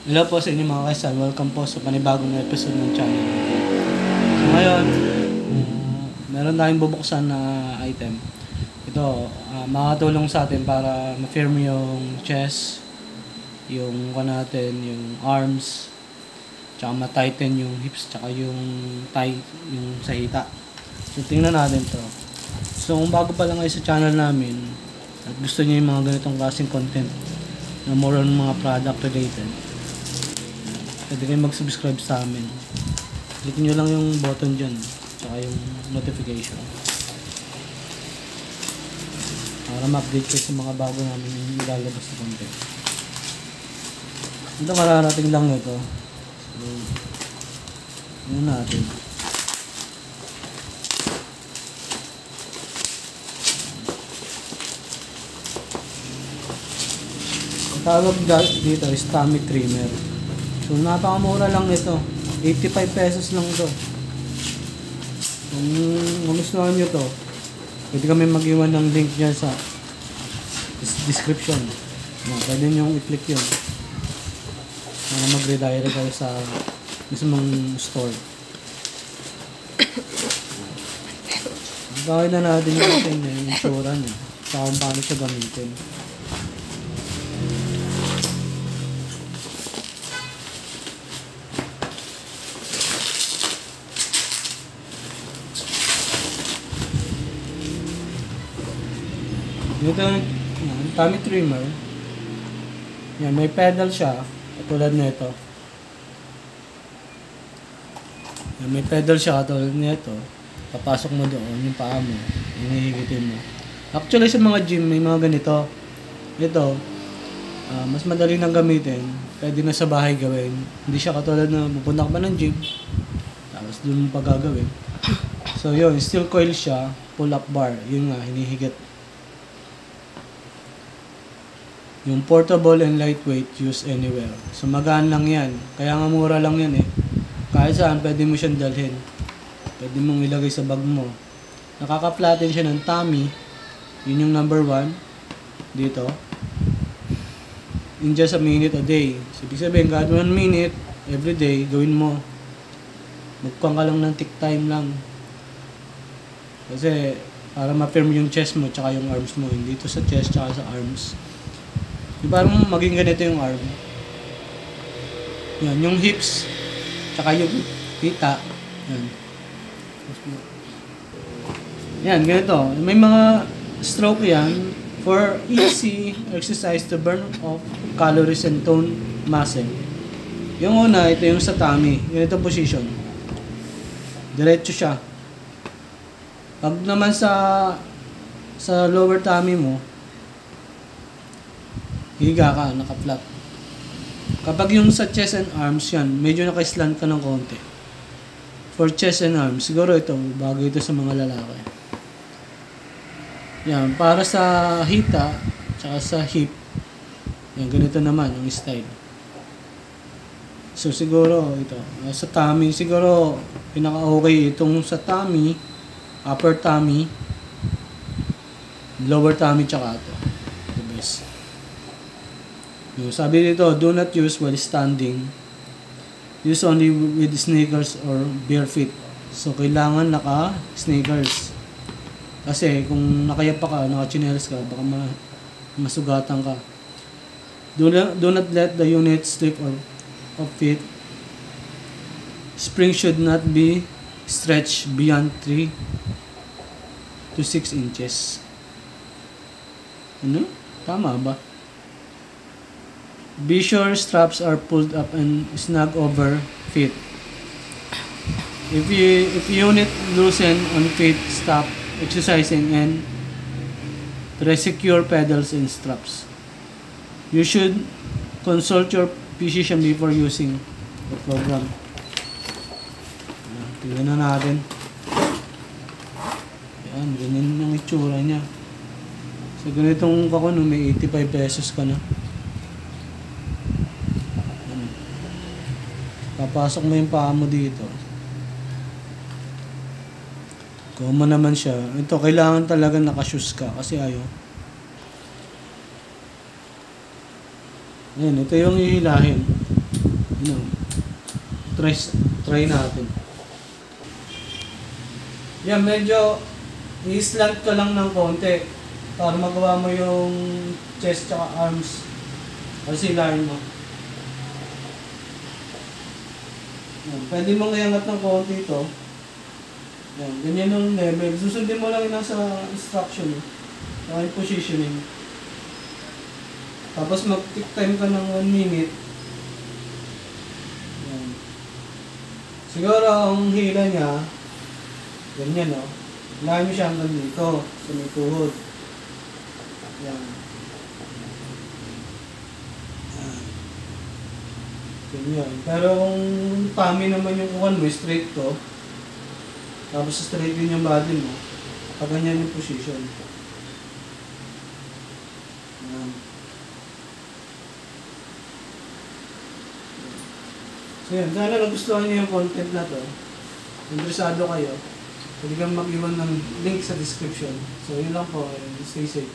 Hello po sa inyo mga kaisan. Welcome po sa panibagong episode ng channel. So ngayon, meron tayong bubuksan na item. Ito, makakatulong sa atin para ma-firm yung chest, yung natin, yung arms, tsaka ma-tighten yung hips, tsaka yung thigh, yung sa hita. So tingnan natin to. So kung bago pa lang kayo sa channel namin at gusto niyo yung mga ganitong klaseng content na more on mga product related, pwede kayo mag-subscribe sa amin. Click nyo lang yung button dyan, tsaka yung notification, para ma-update kayo sa mga bago namin yung ilalabas na content. Ito kararating lang ito. So, yun natin. Ang tawag dito is tummy trimmer. So, napakamura lang ito. 85 pesos lang ito. Kung magustuhan nyo to, pwede kami mag-iwan ng link dyan sa description. Pwede nyo i-click yun para mag-redirect kayo sa mismong store. Gawin na natin yung insura nyo sa kung paano siya gamitin. Ito yung tummy trimmer. Yan, may pedal siya katulad nito. Yan, may pedal siya katulad nito. Papasok mo doon yung paa mo, hinihigitin mo. Actually sa mga gym may mga ganito. Ito, mas madali nang gamitin. Pwede na sa bahay gawin. Hindi siya katulad na pupunta ka pa ng gym tapos doon mo pa gagawin. So yun, steel coil siya, pull up bar. Yun nga, hinihigit. Yung portable and lightweight, use anywhere. So magaan lang yan. Kaya nga mura lang yan eh. Kahit saan, pwede mo siyang dalhin. Pwede mong ilagay sa bag mo. Nakaka-flatten siya ng tummy. Yun yung number 1. Dito. In just a minute a day. So ibig sabihin, kahit 1 minute, every day, gawin mo. Magkuhan ka lang ng tick time lang. Kasi, para ma-firm yung chest mo, tsaka yung arms mo. Hindi ito sa chest, tsaka sa arms. Yung parang maging ganito yung arm. Yan, yung hips, tsaka yung hita. Yan. Yan, ganito. May mga stroke yan for easy exercise to burn off calories and tone muscle. Yung una, ito yung sa tummy. Ganito position. Diretso siya. Pag naman sa lower tummy mo, higa ka, naka-flat. Kapag yung sa chest and arms yan, medyo naka-slant ka ng konti. For chest and arms, siguro ito, bago ito sa mga lalaki. Yan, para sa hita, tsaka sa hip, yan, ganito naman ang style. So siguro ito, sa tummy, siguro pinaka-okay itong sa tummy, upper tummy, lower tummy, tsaka ito. The best. Sabi dito, do not use while standing. Use only with sneakers or bare feet. So, kailangan naka-sneakers. Kasi, kung nakayapa ka, naka-chinelas ka, baka masugatan ka. Do not let the unit slip of feet. Spring should not be stretched beyond 3 to 6 inches. Ano? Tama ba? Be sure straps are pulled up and snug over feet. If unit loosen on feet, stop exercising and resecure pedals and straps. You should consult your physician before using the program. Tingnan na natin. Yan, ganyan ang itsura niya. So ganitong kakuno, may 85 pesos ka na. Papasok mo yung paa mo dito. Kung mo naman siya. Ito, kailangan talaga naka-shoes ka kasi ayaw. Ayan, ito yung hihilahin. Try natin. Yan, medyo i-slant ka lang ng konti para magawa mo yung chest tsaka arms. Kasi line mo. Yan, pwede mong iangat ng konti ito. Yan, ganyan yung level. Susundin mo lang yung nasa instruction. Saka yung positioning. Tapos mag-tick time ka ng 1 minute. Yan. Siguro ang hila niya, ganyan o. Lahat mo siya hanggang dito, sa may tuhod. Yan. Ganyan. Pero kung tummy naman yung kuhan mo, straight to. Tapos straight din yung body mo. Pag ganyan yung position. Yan. So yan, sana nagustuhan niyo yung content na to. Interesado kayo, pwede kang mag-iwan ng link sa description. So yun lang po, stay safe.